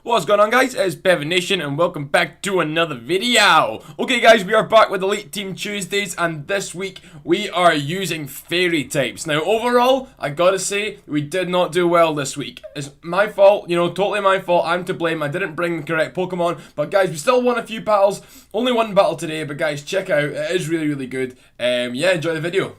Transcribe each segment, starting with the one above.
What's going on, guys? It's Bevan Nation and welcome back to another video. Okay guys, we are back with Elite Team Tuesdays and this week we are using fairy types. Now overall, I gotta say, we did not do well this week. It's my fault, totally my fault. I'm to blame. I didn't bring the correct Pokemon, but guys, we still won a few battles. Only one battle today, but guys, check out. It is really good. Yeah, enjoy the video.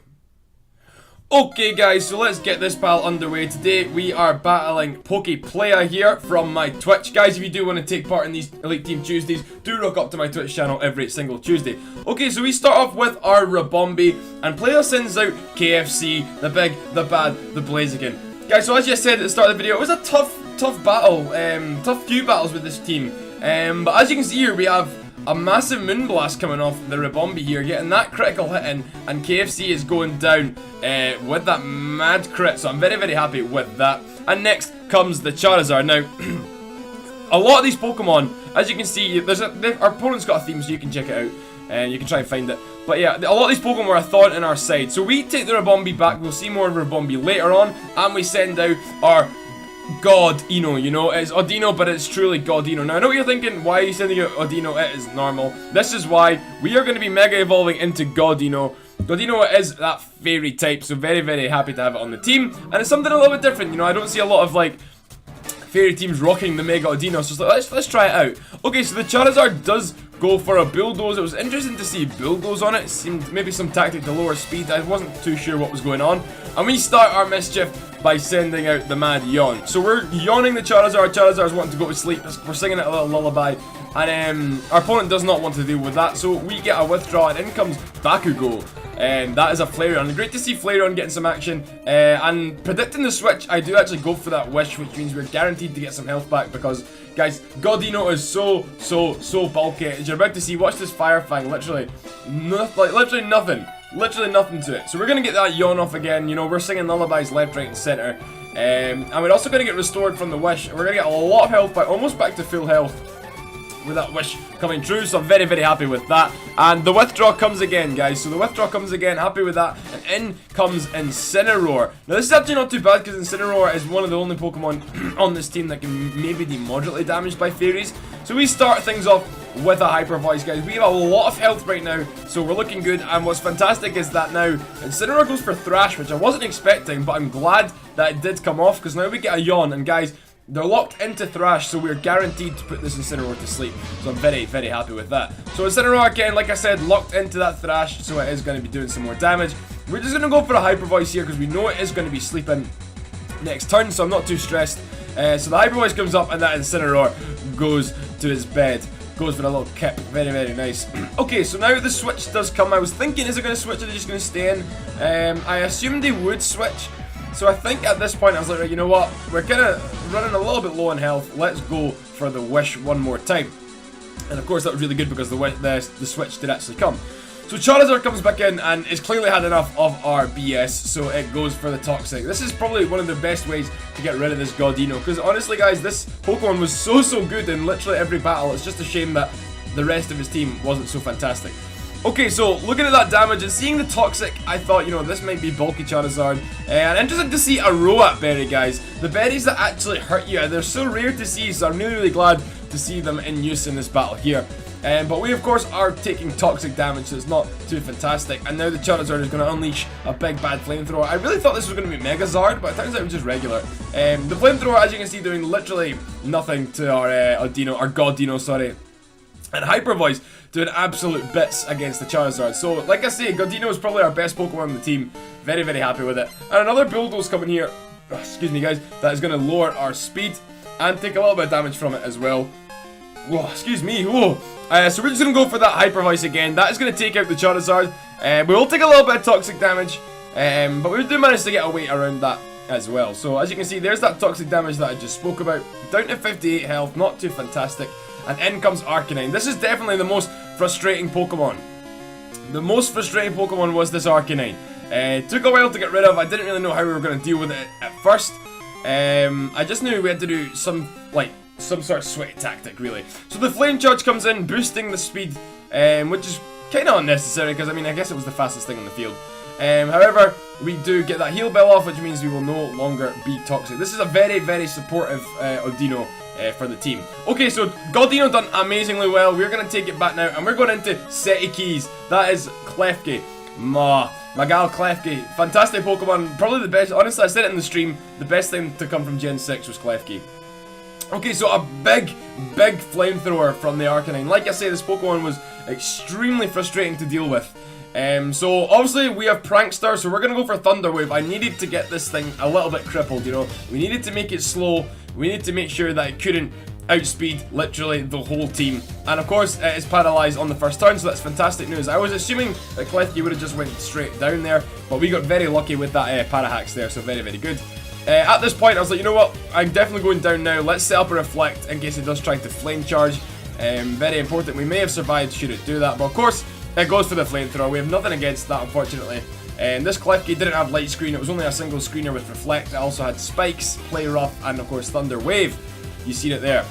Okay guys, so let's get this battle underway. Today we are battling Pokeplaya here from my Twitch. Guys, if you do want to take part in these Elite Team Tuesdays, do rock up to my Twitch channel every single Tuesday. Okay, so we start off with our Rabombi, and Playa sends out KFC, the big, the bad, the Blaziken. Guys, so as you said at the start of the video, it was a tough battle, tough few battles with this team. But as you can see here, we have a massive Moonblast coming off the Rabombi here, getting that critical hit in, and KFC is going down with that mad crit, so I'm very happy with that. And next comes the Charizard. Now, a lot of these Pokemon, as you can see, our opponent's got a theme, so you can check it out, and you can try and find it. But yeah, a lot of these Pokemon were a thorn in our side, so we take the Rabombi back. We'll see more of Rabombi later on, and we send out our GODINO, it's Odino, but it's truly GODINO. Now I know what you're thinking, why are you sending out Odino? It is normal. This is why we are going to be mega evolving into GODINO. GODINO is that fairy type, so very happy to have it on the team. And it's something a little bit different, I don't see a lot of like fairy teams rocking the Mega Odino, so let's try it out. Okay, so the Charizard does go for a Bulldoze. It was interesting to see Bulldoze on it. It seemed maybe some tactic to lower speed. I wasn't too sure what was going on. And we start our mischief by sending out the mad yawn. So we're yawning the Charizard. Charizard's wanting to go to sleep. We're singing it a little lullaby. And our opponent does not want to deal with that. So we get a withdraw and in comes Bakugo. And that is a Flareon. Great to see Flareon getting some action. And predicting the switch, I do actually go for that wish, which means we're guaranteed to get some health back because, guys, GODINO is so bulky. As you're about to see, watch this Fire Fang. Literally nothing. Literally nothing to it. So we're going to get that yawn off again. We're singing lullabies left, right, and center. And we're also going to get restored from the wish. We're going to get a lot of health back, almost back to full health with that wish coming true, so I'm very happy with that. And the withdraw comes again, guys. So the withdraw comes again, happy with that. And in comes Incineroar. Now this is actually not too bad because Incineroar is one of the only Pokemon on this team that can maybe be moderately damaged by fairies. So we start things off with a Hyper Voice, guys. We have a lot of health right now, so we're looking good. And what's fantastic is that now Incineroar goes for Thrash, which I wasn't expecting, but I'm glad that it did come off because now we get a yawn. And guys, they're locked into Thrash, so we're guaranteed to put this Incineroar to sleep. So I'm very happy with that. So Incineroar, again, like I said, locked into that Thrash, so it is going to be doing some more damage. We're just going to go for a Hyper Voice here, because we know it is going to be sleeping next turn, so I'm not too stressed. So the Hyper Voice comes up, and that Incineroar goes to his bed. Goes for a little kip. Very nice. Okay, so now the switch does come. I was thinking, is it going to switch, or are they just going to stay in? I assumed they would switch. So I think at this point I was like, right, you know what? We're kind of running a little bit low on health. Let's go for the wish one more time. And of course that was really good because the switch did actually come. So Charizard comes back in and is clearly had enough of our BS, so it goes for the Toxic. This is probably one of the best ways to get rid of this GODINO, because honestly guys, this Pokemon was so good in literally every battle. It's just a shame that the rest of his team wasn't so fantastic. Okay, so looking at that damage and seeing the Toxic, I thought, this might be bulky Charizard. And interested to see a Roat Berry, guys. The berries that actually hurt you, they're so rare to see, so I'm really glad to see them in use in this battle here. But we, of course, are taking Toxic damage, so it's not too fantastic. And now the Charizard is going to unleash a big bad Flamethrower. I really thought this was going to be Megazard, but it turns out it was just regular. The Flamethrower, as you can see, doing literally nothing to our GODINO, sorry. And Hyper Voice doing absolute bits against the Charizard. So, like I say, GODINO is probably our best Pokemon on the team. Very happy with it. And another Bulldoze coming here. Oh, excuse me, guys. That is going to lower our speed and take a little bit of damage from it as well. Whoa, excuse me. Whoa. So we're just going to go for that Hyper Voice again. That is going to take out the Charizard. We will take a little bit of Toxic damage. But we do manage to get away around that as well. So, as you can see, there's that Toxic damage that I just spoke about. Down to 58 health. Not too fantastic. And in comes Arcanine. This is definitely the most frustrating Pokemon. The most frustrating Pokemon was this Arcanine. It took a while to get rid of. I didn't really know how we were going to deal with it at first. I just knew we had to do some sort of sweaty tactic, really. So the Flame Charge comes in, boosting the speed, which is kind of unnecessary, because, I guess it was the fastest thing on the field. However, we do get that Heal Bell off, which means we will no longer be Toxic. This is a very supportive Odino. for the team. Okay, so Godino done amazingly well. We're going to take it back now, and we're going into Seti Keys. That is Klefki. Magal Klefki. Fantastic Pokemon. Probably the best. Honestly, I said it in the stream. The best thing to come from Gen 6 was Klefki. Okay, so a big flamethrower from the Arcanine. Like I say, this Pokemon was extremely frustrating to deal with. So obviously we have Prankster, so we're gonna go for Thunder Wave. I needed to get this thing a little bit crippled, you know. We needed to make it slow. We needed to make sure that it couldn't outspeed literally the whole team. And of course, it is paralyzed on the first turn, so that's fantastic news. I was assuming that Klefki would have just went straight down there, but we got very lucky with that Parahax there, so very good. At this point, I was like, you know what? I'm definitely going down now. Let's set up a Reflect in case it does try to Flame Charge. Very important. We may have survived should it do that, but of course, it goes for the Flamethrower. We have nothing against that, unfortunately. This Klefki didn't have Light Screen. It was only a single screener with Reflect. It also had Spikes, Play Rough, and of course Thunder Wave. You see it there.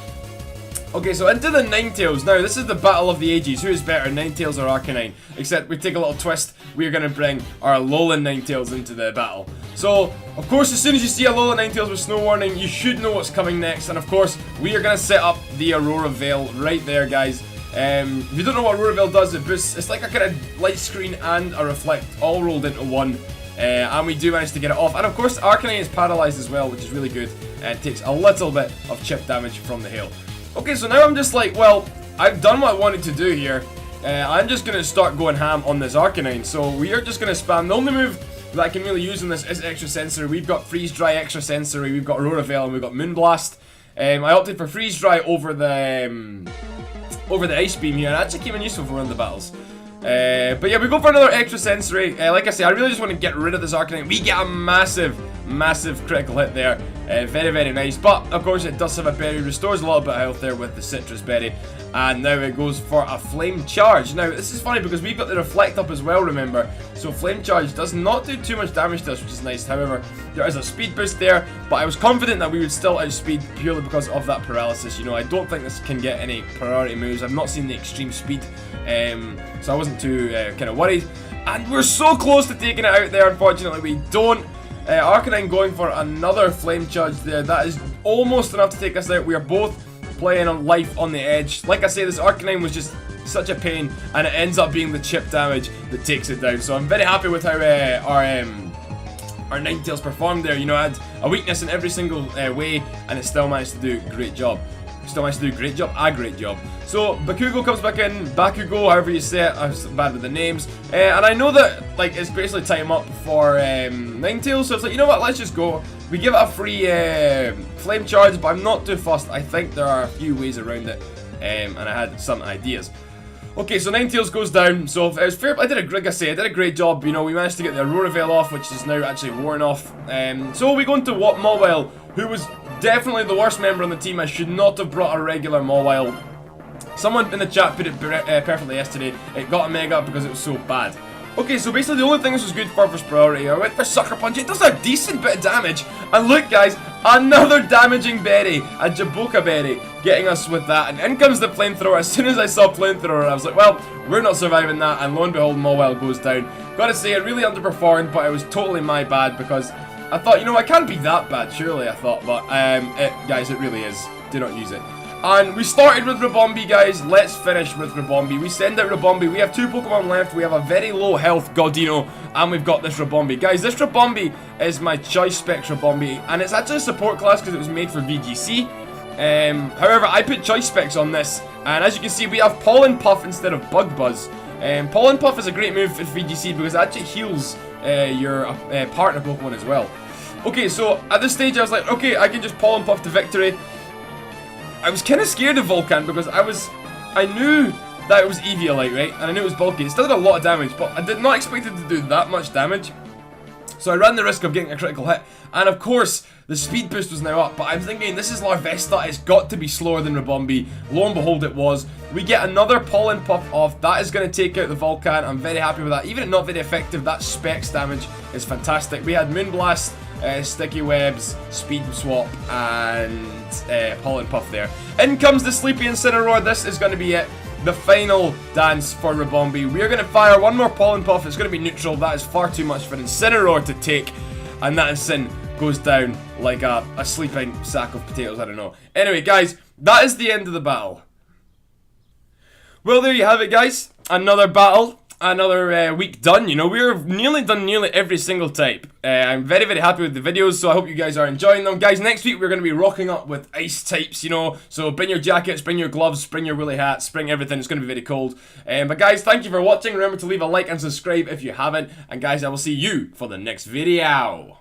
Okay, so into the Ninetales. Now, this is the battle of the ages. Who is better, Ninetales or Arcanine? Except we take a little twist. We're going to bring our Alolan Ninetales into the battle. So, of course, as soon as you see Alolan Ninetales with Snow Warning, you should know what's coming next. And of course, we are going to set up the Aurora Veil right there, guys. If you don't know what Aurora Veil does, it boosts. It's like a kind of Light Screen and a Reflect all rolled into one. And we do manage to get it off. And of course, Arcanine is paralyzed as well, which is really good. It takes a little bit of chip damage from the hail. Okay, so now I'm just like, well, I've done what I wanted to do here. I'm just going to start going ham on this Arcanine. So we are just going to spam. The only move that I can really use in this is Extra Sensory. We've got Freeze Dry, Extra Sensory, we've got Aurora Veil, and we've got Moonblast. I opted for Freeze Dry over the Ice Beam here, and it actually came in useful for one of the battles. But yeah, we go for another Extra Sensory. Like I say, I really just want to get rid of this Arcanine. We get a massive critical hit there. Very nice. But, of course, it does have a berry. Restores a little bit of health there with the Citrus Berry. And now it goes for a Flame Charge. Now, this is funny because we've got the Reflect up as well, remember. So, Flame Charge does not do too much damage to us, which is nice. However, there is a speed boost there. But I was confident that we would still outspeed purely because of that paralysis. You know, I don't think this can get any priority moves. I've not seen the extreme speed. So I wasn't too kind of worried. And we're so close to taking it out there. Unfortunately, we don't. Arcanine going for another Flame Charge there. That is almost enough to take us out. We are both playing on life on the edge. Like I say, this Arcanine was just such a pain, and it ends up being the chip damage that takes it down. So I'm very happy with how our Ninetales performed there. You know, I had a weakness in every single way, and it still managed to do a great job. A great job. So, Bakugo comes back in, Bakugo, however you say it, I'm bad with the names. And I know that, like, it's basically time up for Ninetales, so it's like, you know what, let's just go. We give it a free Flame Charge, but I'm not too fussed. I think there are a few ways around it, and I had some ideas. Okay, so Ninetales goes down, so it was fair. I did a great job, you know, we managed to get the Aurora Veil off, which is now actually worn off. So we go into what Mawile, who was definitely the worst member on the team. I should not have brought a regular Mawile. Someone in the chat put it perfectly yesterday. It got a Mega because it was so bad. Okay, so basically the only thing this was good for was priority. I went for Sucker Punch. It does a decent bit of damage. And look, guys, another damaging berry, a Jaboka berry, getting us with that. And in comes the Flamethrower. As soon as I saw Flamethrower, I was like, well, we're not surviving that. And lo and behold, Mawile goes down. Gotta say, it really underperformed, but it was totally my bad because I thought, you know, it can't be that bad, surely, I thought. But, guys, it really is. Do not use it. And we started with Ribombee, guys. Let's finish with Ribombee. We send out Ribombee. We have 2 Pokemon left. We have a very low health Godino. And we've got this Ribombee. Guys, this Ribombee is my Choice Specs Ribombee. And it's actually a support class because it was made for VGC. However, I put Choice Specs on this. And as you can see, we have Pollen Puff instead of Bug Buzz. Pollen Puff is a great move for VGC because it actually heals your partner Pokemon as well. Okay, so at this stage I was like, okay, I can just Pollen Puff to victory. I was kind of scared of Volcan because I knew that it was Eviolite, right? And I knew it was bulky. It still did a lot of damage, but I did not expect it to do that much damage. So I ran the risk of getting a critical hit. And of course, the speed boost was now up. But I'm thinking, this is Larvesta. It's got to be slower than Ribombee. Lo and behold, it was. We get another Pollen Puff off. That is going to take out the Volcan. I'm very happy with that. Even if not very effective, that Specs damage is fantastic. We had Moonblast, Sticky Webs, Speed Swap, and Pollen Puff there. In comes the Sleepy Incineroar. This is going to be it. The final dance for Ribombee. We are going to fire one more Pollen Puff. It's going to be neutral. That is far too much for Incineroar to take. And that is in goes down like a sleeping sack of potatoes. I don't know. Anyway, guys, that is the end of the battle. Well, there you have it, guys. Another battle. Another week done. You know, we're nearly done nearly every single type. I'm very, very happy with the videos, so I hope you guys are enjoying them. Guys, next week we're going to be rocking up with ice types, you know, so bring your jackets, bring your gloves, bring your woolly hats, bring everything. It's going to be very cold. But guys, thank you for watching. Remember to leave a like and subscribe if you haven't. And guys, I will see you for the next video.